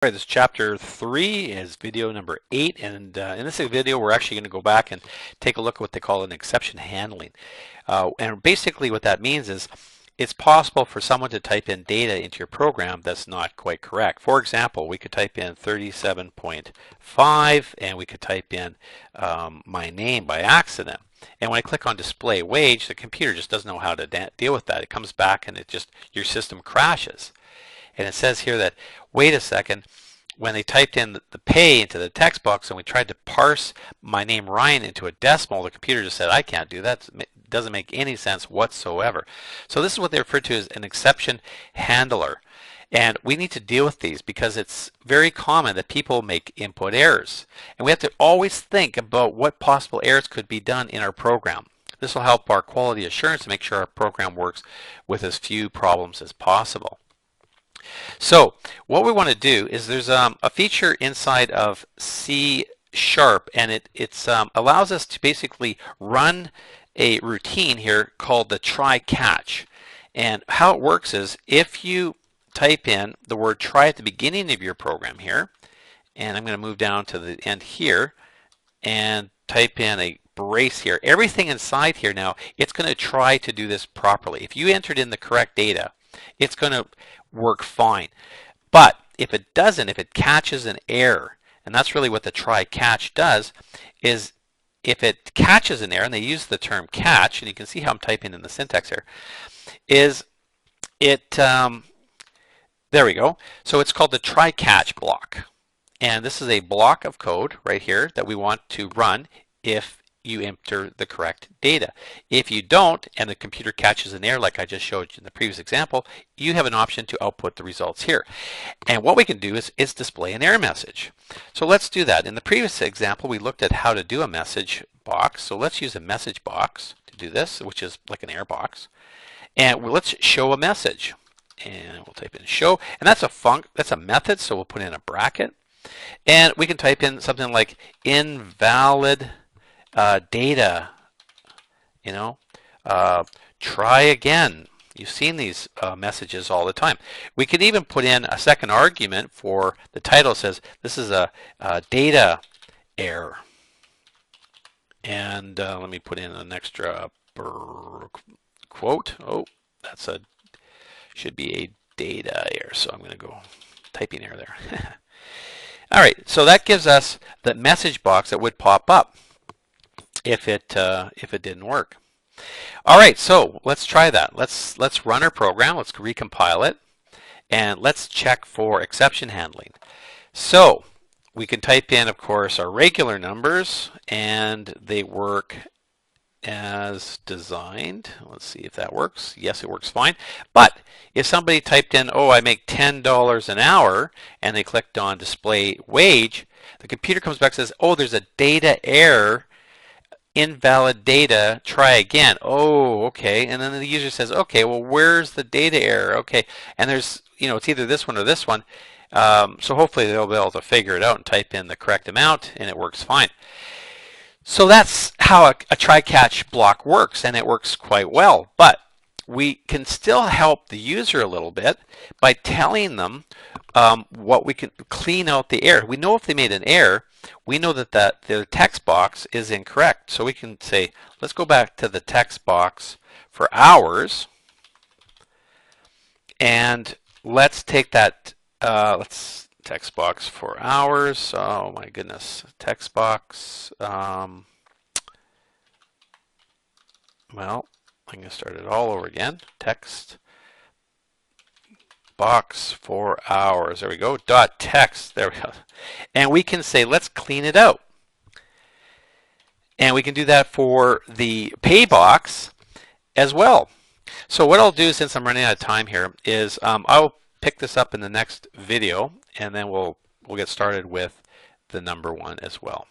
Alright, this chapter 3 is video number 8, and in this video we're actually going to go back and take a look at what they call an exception handling. And basically what that means is it's possible for someone to type in data into your program that's not quite correct. For example, we could type in 37.5 and we could type in my name by accident. And when I click on display wage, the computer just doesn't know how to deal with that. It comes back and your system crashes. And it says here that, wait a second, when they typed in the pay into the text box and we tried to parse my name Ryan into a decimal, the computer just said, I can't do that. It doesn't make any sense whatsoever. So this is what they refer to as an exception handler. And we need to deal with these because it's very common that people make input errors. And we have to always think about what possible errors could be done in our program. This will help our quality assurance to make sure our program works with as few problems as possible. So what we want to do is there's a feature inside of C#, and it allows us to basically run a routine here called the try catch. And how it works is if you type in the word try at the beginning of your program here, and I'm going to move down to the end here and type in a brace here. Everything inside here now, it's going to try to do this properly. If you entered in the correct data, it's going to work fine. But if it doesn't, if it catches an error, and that's really what the try catch does, is if it catches an error, and they use the term catch, and you can see how I'm typing in the syntax here, is it, there we go. So it's called the try catch block. And this is a block of code right here that we want to run if you enter the correct data. If you don't, and the computer catches an error like I just showed you in the previous example, you have an option to output the results here. And what we can do is display an error message. So let's do that. In the previous example, we looked at how to do a message box. So let's use a message box to do this, which is like an error box. And let's show a message. And we'll type in show. And that's a method, so we'll put in a bracket. And we can type in something like invalid data, try again. You've seen these messages all the time. We can even put in a second argument for the title. It says this is a data error. And let me put in an extra quote. Oh, should be a data error. So I'm going to go typing error there. All right, so that gives us the message box that would pop up if it didn't work. All right, so let's try that. Let's run our program. Let's recompile it, and let's check for exception handling. So we can type in, of course, our regular numbers, and they work as designed. Let's see if that works. Yes, it works fine. But if somebody typed in, oh, I make $10 an hour, and they clicked on display wage, the computer comes back and says, oh, there's a data error, invalid data, try again. Oh, okay. And then the user says, okay, well, where's the data error? Okay, and there's, it's either this one or this one. So hopefully they'll be able to figure it out and type in the correct amount, and it works fine. So that's how a try-catch block works, and it works quite well. But we can still help the user a little bit by telling them what we can clean out the error. We know if they made an error, we know that the text box is incorrect. So we can say, let's go back to the text box for hours, and let's take that, text box for hours. Oh my goodness, text box. Well, I'm going to start it all over again. Text box for hours. There we go. Dot text. There we go. And we can say, let's clean it out. And we can do that for the pay box as well. So what I'll do, since I'm running out of time here, is I'll pick this up in the next video, and then we'll get started with the number one as well.